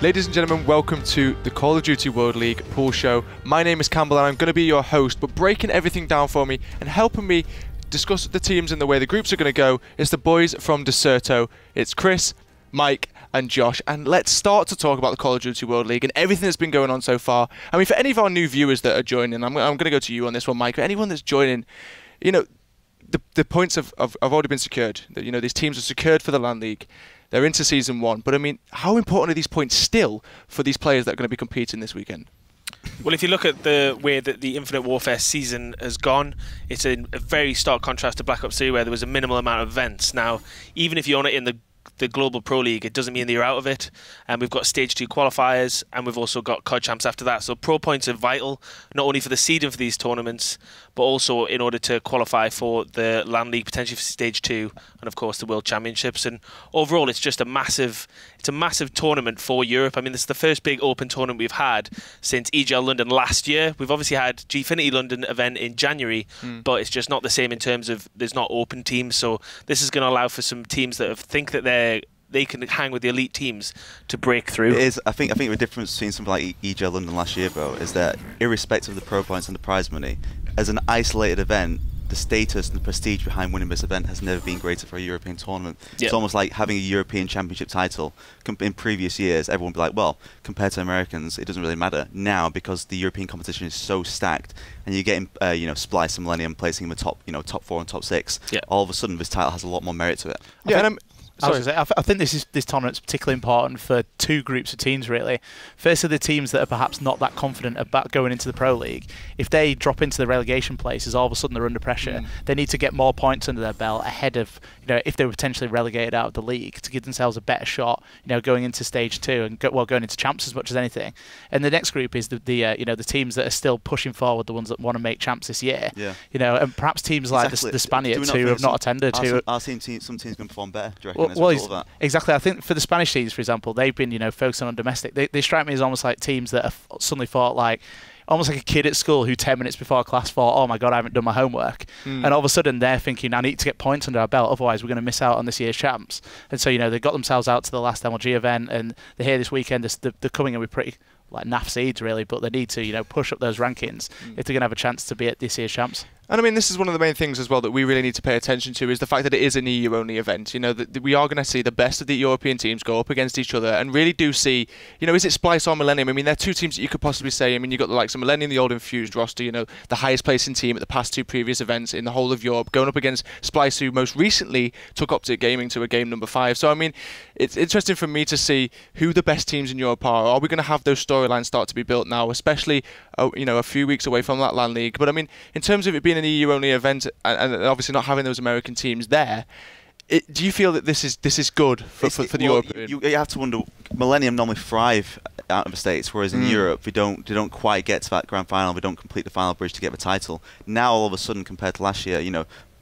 Ladies and gentlemen, welcome to the Call of Duty World League pool show. My name is Campbell and I'm going to be your host, but breaking everything down for me and helping me discuss the teams and the way the groups are going to go is the boys from Deserto. It's Chris, Mike and Josh, and let's start to talk about the Call of Duty World League and everything that's been going on so far. I mean, for any of our new viewers that are joining, I'm going to go to you on this one, Mike. For anyone that's joining, you know, the points have already been secured. You know, these teams are secured for the LAN League. They're into Season 1, but I mean, how important are these points still for these players that are going to be competing this weekend? Well, if you look at the way that the Infinite Warfare season has gone, it's a very stark contrast to Black Ops 3, where there was a minimal amount of events. Now, even if you own it in the Global Pro League, it doesn't mean that you're out of it. And we've got Stage 2 qualifiers, and we've also got COD champs after that. So pro points are vital, not only for the seeding for these tournaments, but also in order to qualify for the LAN League, potentially for Stage 2, and of course the World Championships. And overall, it's just a massive tournament for Europe. I mean, this is the first big open tournament we've had since EGL London last year. We've obviously had Gfinity London event in January, but it's just not the same in terms of there's not open teams. So this is going to allow for some teams that think that they can hang with the elite teams to break through. It is. I think the difference between something like EGL London last year, bro, is that irrespective of the pro points and the prize money, as an isolated event, the status and the prestige behind winning this event has never been greater for a European tournament. Yep. It's almost like having a European Championship title. In previous years, everyone would be like, well, compared to Americans, it doesn't really matter. Now, because the European competition is so stacked, and you're getting, Splice and Millennium placing in the top 4 and top 6, yep, all of a sudden this title has a lot more merit to it. Yeah, and I think this tournament's particularly important for two groups of teams, really. Firstly, the teams that are perhaps not that confident about going into the Pro League. If they drop into the relegation places, all of a sudden they're under pressure. They need to get more points under their belt ahead of, if they were potentially relegated out of the league, to give themselves a better shot, going into Stage 2 and going into champs as much as anything. And the next group is the teams that are still pushing forward, the ones that want to make champs this year. Yeah. And perhaps teams like the Spaniards who have not attended. Some teams can perform better, do you reckon? Exactly. I think for the Spanish teams, for example, they've been focusing on domestic. They strike me as almost like teams that have suddenly thought almost like a kid at school who 10 minutes before class thought, oh my god, I haven't done my homework. And all of a sudden they're thinking, I need to get points under our belt, otherwise we're going to miss out on this year's champs. And so they got themselves out to the last MLG event, and they're here this weekend. They're coming in with pretty naff seeds, really, but they need to push up those rankings if they're going to have a chance to be at this year's champs. And I mean, this is one of the main things as well that we really need to pay attention to, is the fact that it is an EU-only event. That we are going to see the best of the European teams go up against each other and really do see, is it Splice or Millennium? I mean, they're two teams that you could possibly say, you've got the likes of Millennium, the old infused roster, the highest placing team at the past two previous events in the whole of Europe, going up against Splice, who most recently took Optic Gaming to a game number 5. So, I mean, it's interesting for me to see who the best teams in Europe are. Are we going to have those storylines start to be built now, especially, a few weeks away from that LAN League? But, I mean, in terms of it being an EU-only event, and obviously not having those American teams there, do you feel that this is good for the European? You have to wonder. Millennium normally thrive out of the States, whereas in Europe they don't quite get to that grand final. They don't complete the final bridge to get the title. Now all of a sudden, compared to last year,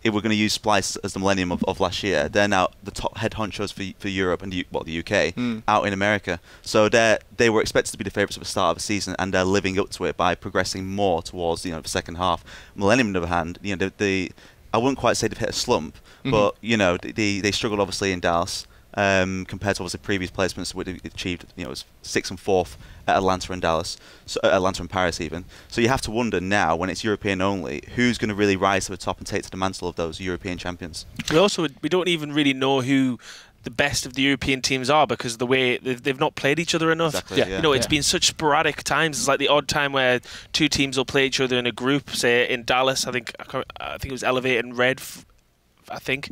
if we're going to use Splice as the Millennium of last year, they're now the top head honchos for Europe and the UK out in America. So they were expected to be the favourites at the start of the season, and they're living up to it by progressing more towards the second half. Millennium, on the other hand, I wouldn't quite say they've hit a slump, but they struggled obviously in Dallas. Compared to obviously previous placements, which they achieved, it was 6th and 4th at Atlanta and Dallas, so Atlanta and Paris even. So you have to wonder now, when it's European only, who's going to really rise to the top and take to the mantle of those European champions. We don't even really know who the best of the European teams are, because of the way they've not played each other enough. Exactly, yeah. It's been such sporadic times. It's like the odd time where two teams will play each other in a group. Say in Dallas, I think it was Elevate and Red. I think.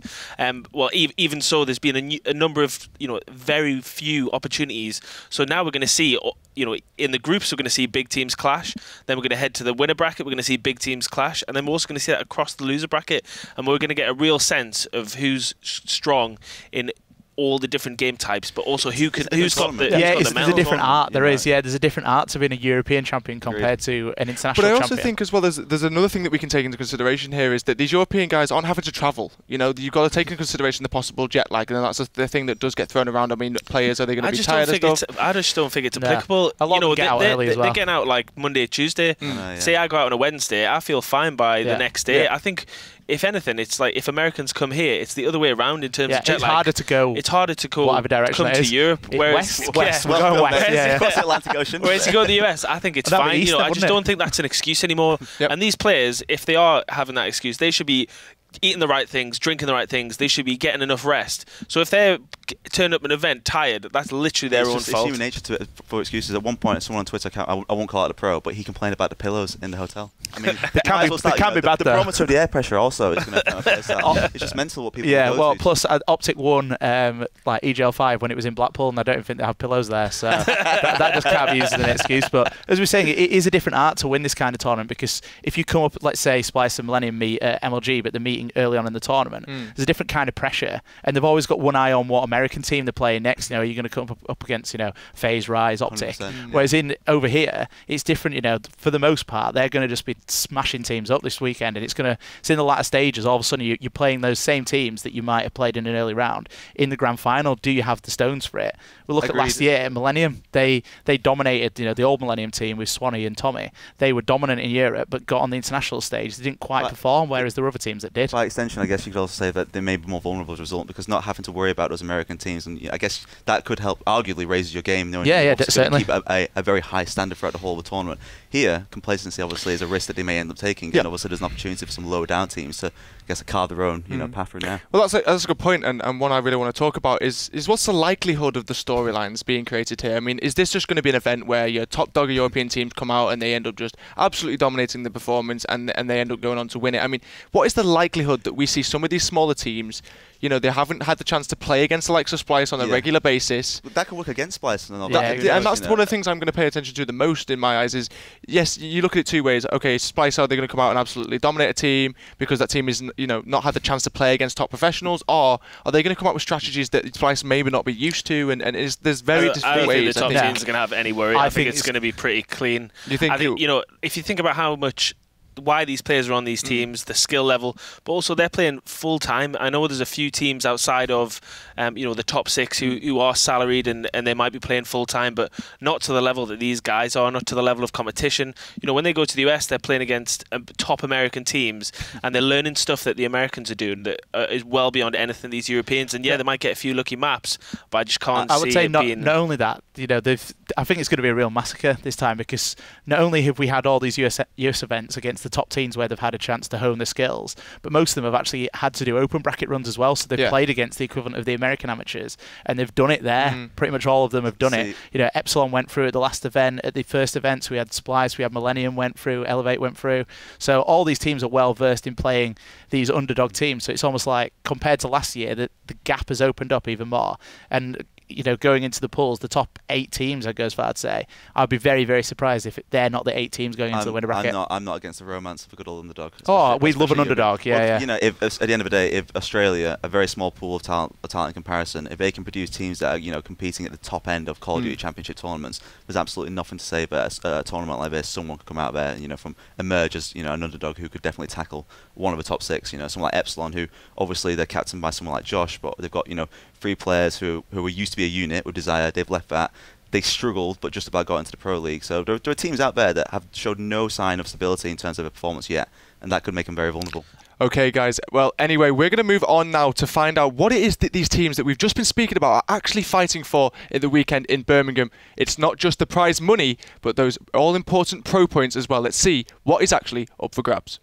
Well, even so, there's been a number of very few opportunities. So now we're going to see, in the groups we're going to see big teams clash. Then we're going to head to the winner bracket. We're going to see big teams clash, and then we're also going to see that across the loser bracket. And we're going to get a real sense of who's strong in all the different game types, but also who's got the there's a different art. There's a different art to being a European champion compared to an international champion. But I also think as well, there's another thing that we can take into consideration here, is that these European guys aren't having to travel. You've got to take into consideration the possible jet lag, and that's the thing that does get thrown around. I mean, players, are they going to be tired of stuff? I just don't think it's applicable. A lot get out early as well. They're getting out like Monday, Tuesday. Say I go out on a Wednesday, I feel fine by the next day. I think if anything, it's like if Americans come here, it's the other way around in terms of jet lag. It's harder to go whatever direction come to Europe. Whereas west. We're going west. Across the Atlantic Ocean. Whereas you go to the US, I think it's fine. Eastern, I just don't think that's an excuse anymore. And these players, if they are having that excuse, they should be eating the right things, drinking the right things. They should be getting enough rest. So if they're turning up an event tired, that's literally their own fault. It's human nature for excuses. At one point, someone on Twitter, I won't call it a pro, but he complained about the pillows in the hotel. I mean, they can't be bad though. The barometer of the air pressure also is going to affect that. It's just mental what people go well, to. plus Optic won like EGL5 when it was in Blackpool, and I don't think they have pillows there, so that just can't be used as an excuse. But as we're saying, it is a different art to win this kind of tournament, because if you come up, let's say Splice and Millennium meet at MLG, but they're meeting early on in the tournament, there's a different kind of pressure, and they've always got one eye on what American team they're playing next. You know, you're going to come up against, you know, FaZe, Rise, Optic. Whereas over here, it's different. You know, for the most part, they're going to just be smashing teams up this weekend, and it's in the latter stages. All of a sudden, you're playing those same teams that you might have played in an early round in the grand final. Do you have the stones for it? We'll look at last year, Millennium. They dominated. You know, the old Millennium team with Swanee and Tommy. They were dominant in Europe, but got on the international stage. They didn't quite perform, whereas there were other teams that did. By extension, I guess you could also say that they may be more vulnerable as a result, because not having to worry about those American teams, and I guess that could help arguably raise your game. Knowing certainly. Keep a very high standard throughout the whole of the tournament. Here, complacency obviously is a risk that they may end up taking, and obviously there's an opportunity for some lower down teams to, I guess, carve their own path through there. Well, that's a good point, and one I really want to talk about is what's the likelihood of the storylines being created here? I mean, is this just going to be an event where your top dog European teams come out and they end up just absolutely dominating the performance, and they end up going on to win it? I mean, what is the likelihood that we see some of these smaller teams, you know, they haven't had the chance to play against the likes of Splice on a regular basis? That could work against Splice. And that's one of the things I'm going to pay attention to the most in my eyes is, yes, you look at it two ways. Okay, Splice, are they going to come out and absolutely dominate a team because that team is, you know, not had the chance to play against top professionals, or are they going to come out with strategies that Splice maybe not be used to? And there's very distinct ways. I don't think the top teams are going to have any worry. I think it's going to be pretty clean. You think? You know, if you think about why these players are on these teams, the skill level, but also they're playing full time. I know there's a few teams outside of you know, the top six who are salaried and they might be playing full time, but not to the level that these guys are, not to the level of competition. You know, when they go to the US, they're playing against top American teams, and they're learning stuff that the Americans are doing that is well beyond anything these Europeans. And they might get a few lucky maps, but I just can't see it being... I would say not only that, you know, I think it's going to be a real massacre this time, because not only have we had all these US events against the top teams where they've had a chance to hone their skills, but most of them have actually had to do open bracket runs as well, so they've played against the equivalent of the American amateurs, and they've done it there. Pretty much all of them have done it. You know, EPSILON went through at the last event. At the first events, we had Splice, we had Millennium went through, Elevate went through. So all these teams are well versed in playing these underdog teams. So it's almost like, compared to last year, the gap has opened up even more. And you know, going into the pools, the top 8 teams, I'd go as far as say, I'd be very, very surprised if they're not the 8 teams going into the winner bracket. I'm not against the romance of a good old underdog. Oh, we love an underdog, You know, if at the end of the day, if Australia, a very small pool of talent in comparison, if they can produce teams that are, you know, competing at the top end of Call of Duty Championship tournaments, there's absolutely nothing to say that a tournament like this, someone could come out there, you know, from emerge as, you know, an underdog who could definitely tackle one of the top 6. You know, someone like EPSILON, who obviously they're captained by someone like Josh, but they've got, you know, 3 players who were used to be a unit with Desire. They've left that. They struggled, but just about got into the Pro League. So there are teams out there that have showed no sign of stability in terms of their performance yet, and that could make them very vulnerable. Okay, guys. Well, anyway, we're going to move on now to find out what it is that these teams that we've just been speaking about are actually fighting for in the weekend in Birmingham. It's not just the prize money, but those all-important pro points as well. Let's see what is actually up for grabs.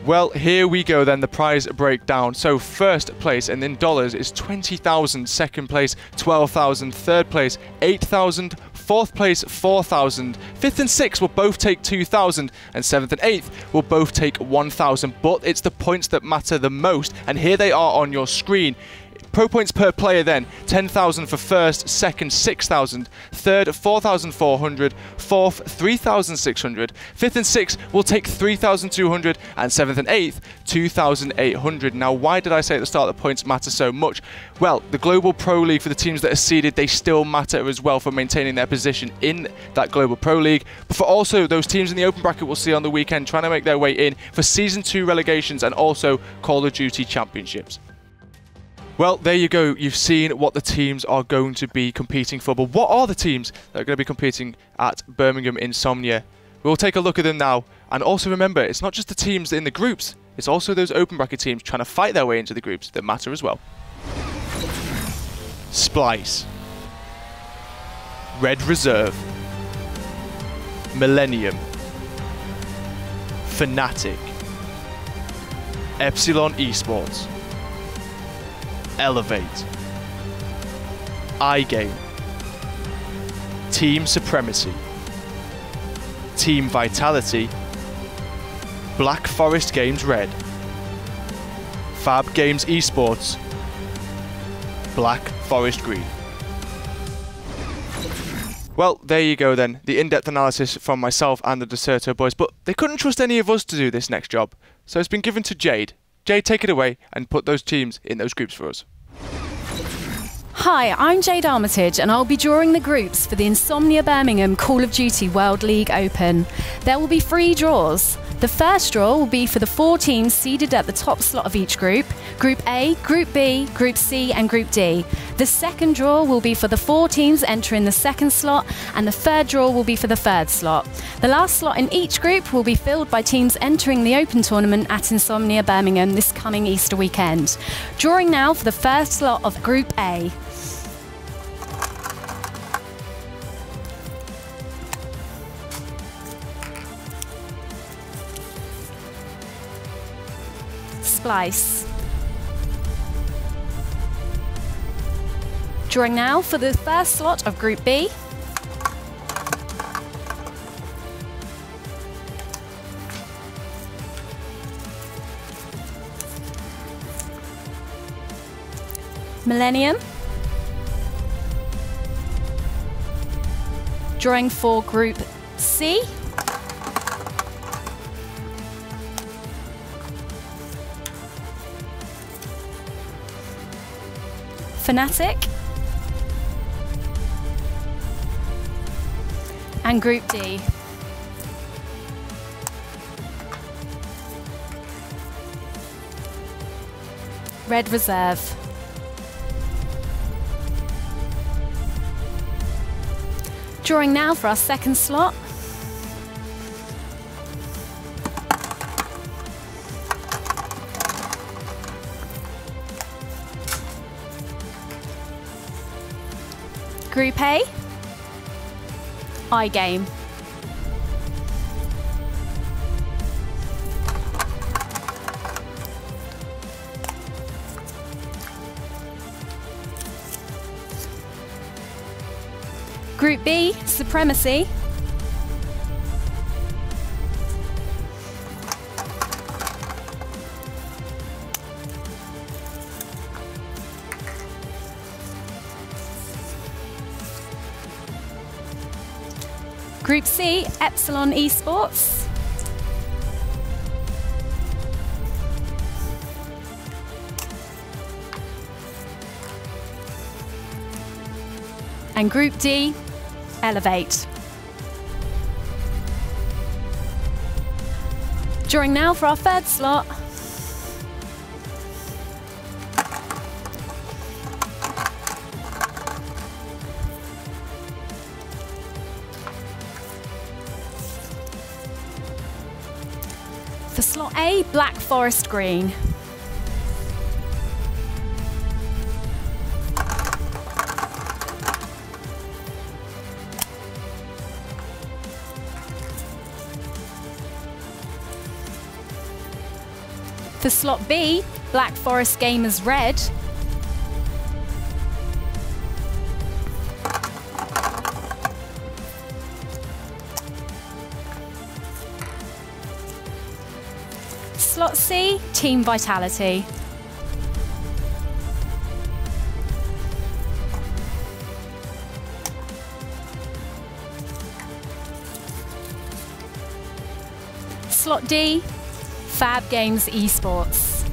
Well, here we go then, the prize breakdown. So first place, and in dollars, is 20,000. Second place, 12,000. Third place, 8,000. Fourth place, 4,000. Fifth and sixth will both take 2,000. And seventh and eighth will both take 1,000. But it's the points that matter the most. And here they are on your screen. Pro points per player then, 10,000 for first, second 6,000, third 4,400, fourth 3,600, fifth and sixth will take 3,200, and seventh and eighth 2,800. Now, why did I say at the start that points matter so much? Well, the Global Pro League, for the teams that are seeded, they still matter as well for maintaining their position in that Global Pro League. But for also those teams in the open bracket we'll see on the weekend trying to make their way in for Season 2 relegations and also Call of Duty Championships. Well, there you go. You've seen what the teams are going to be competing for. But what are the teams that are going to be competing at Birmingham Insomnia? We'll take a look at them now. And also remember, it's not just the teams in the groups, it's also those open bracket teams trying to fight their way into the groups that matter as well. Splice, Red Reserve, Millennium, Fnatic, EPSILON Esports, Elevate, iGame, Team Supremacy, Team Vitality, Black Forest Games Red, Fab Games Esports, Black Forest Green. Well, there you go then, the in-depth analysis from myself and the Deserto boys, but they couldn't trust any of us to do this next job, so it's been given to Jade. Jade, take it away and put those teams in those groups for us. Hi, I'm Jade Armitage and I'll be drawing the groups for the Insomnia Birmingham Call of Duty World League Open. There will be 3 draws. The first draw will be for the 4 teams seeded at the top slot of each group, Group A, Group B, Group C and Group D. The second draw will be for the 4 teams entering the second slot, and the third draw will be for the third slot. The last slot in each group will be filled by teams entering the Open tournament at Insomnia Birmingham this coming Easter weekend. Drawing now for the first slot of Group A. Splice. Drawing now for the first slot of Group B. Millennium. Drawing for Group C. Fnatic, and Group D. Red Reserve. Drawing now for our second slot. Group A, iGame. Group B, Supremacy. Group C, EPSILON Esports. And Group D, Elevate. Drawing now for our third slot. For slot A, Black Forest Green. For slot B, Black Forest Gamers Red. Slot C, Team Vitality. Slot D, Fab Games Esports.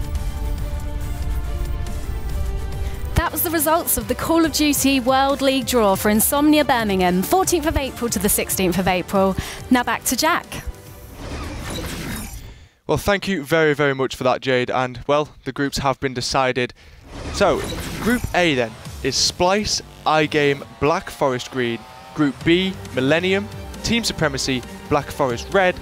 That was the results of the Call of Duty World League draw for Insomnia Birmingham, 14th of April to the 16th of April. Now back to Jack. Well, thank you very, very much for that, Jade. And, well, the groups have been decided. So, Group A then is Splice, iGame, Black Forest Green. Group B, Millennium, Team Supremacy, Black Forest Red.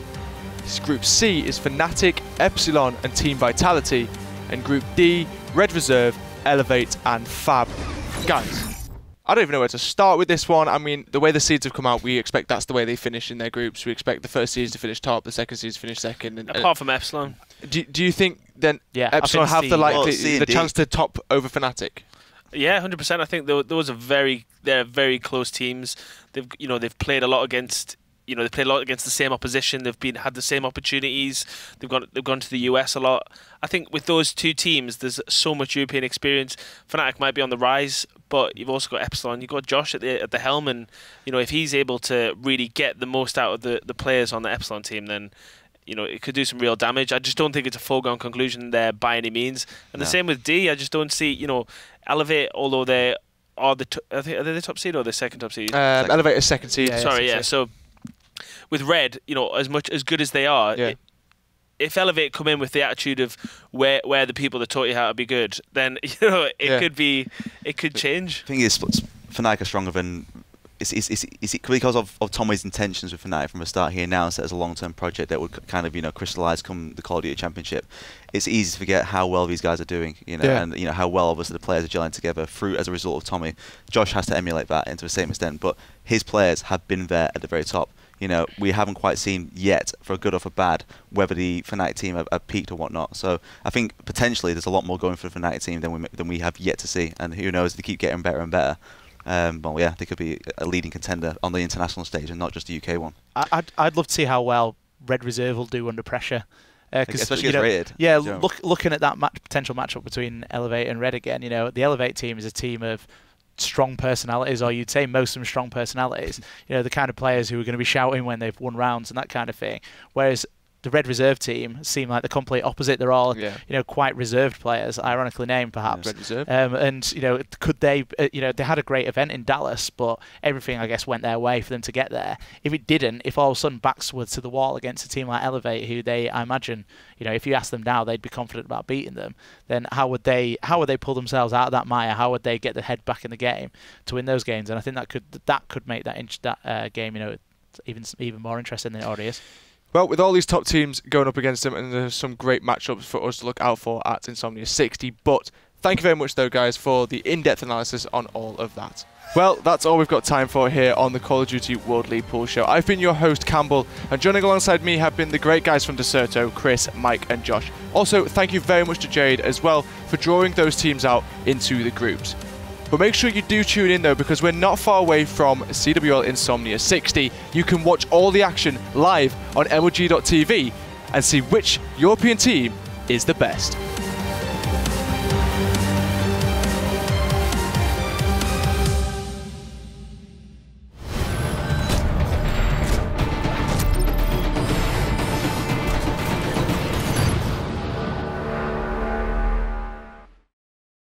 Group C is Fnatic, EPSILON and Team Vitality. And Group D, Red Reserve, Elevate and Fab. Guys, I don't even know where to start with this one. I mean, the way the seeds have come out, we expect that's the way they finish in their groups. We expect the first seeds to finish top, the second seeds to finish second. And, apart from EPSILON. Do you think then EPSILON have the chance to top over Fnatic? Yeah, 100%. I think those are they're very close teams. They've played a lot against. They've played a lot against the same opposition. They've had the same opportunities. They've gone to the US a lot. I think with those two teams, there's so much European experience. Fnatic might be on the rise, but you've also got EPSILON. You've got Josh at the helm, and if he's able to really get the most out of the players on the EPSILON team, then it could do some real damage. I just don't think it's a foregone conclusion there by any means. And the same with D. I just don't see Elevate, although they are are they the top seed or the second top seed? Elevate is second seed. So with Red, as good as they are, if Elevate come in with the attitude of where the people that taught you how to be good, then it could change. The thing is, Fnatic are stronger than. Is it because of Tommy's intentions with Fnatic from the start? He announced it as a long-term project that would kind of crystallise come the Call of Duty Championship. It's easy to forget how well these guys are doing, and how well obviously the players are gelling together as a result of Tommy. Josh has to emulate that to the same extent, but his players have been there at the very top. We haven't quite seen yet, for good or for bad, whether the Fnatic team have peaked or whatnot. So I think potentially there's a lot more going for the Fnatic team than we have yet to see, and who knows, they keep getting better and better. They could be a leading contender on the international stage and not just the UK one. I'd love to see how well Red Reserve will do under pressure. Especially as rated. Yeah, looking at that potential matchup between Elevate and Red again, the Elevate team is a team of strong personalities, or you'd say most of them strong personalities. The kind of players who are going to be shouting when they've won rounds and that kind of thing. Whereas the Red Reserve team seem like the complete opposite. They're all, quite reserved players, ironically named perhaps. Red Reserve. Could they? They had a great event in Dallas, but everything I guess went their way for them to get there. If it didn't, if all of a sudden backs were to the wall against a team like Elevate, who I imagine, if you ask them now, they'd be confident about beating them. Then how would they pull themselves out of that mire? How would they get their head back in the game to win those games? And I think that could make that game, even more interesting than it already is. Well, with all these top teams going up against them, and there's some great matchups for us to look out for at Insomnia 60. But thank you very much, though, guys, for the in-depth analysis on all of that. Well, that's all we've got time for here on the Call of Duty World League Pool Show. I've been your host, Campbell, and joining alongside me have been the great guys from Deserto, Chris, Mike, and Josh. Also, thank you very much to Jade as well for drawing those teams out into the groups. But make sure you do tune in, though, because we're not far away from CWL Insomnia 60. You can watch all the action live on MLG.tv and see which European team is the best.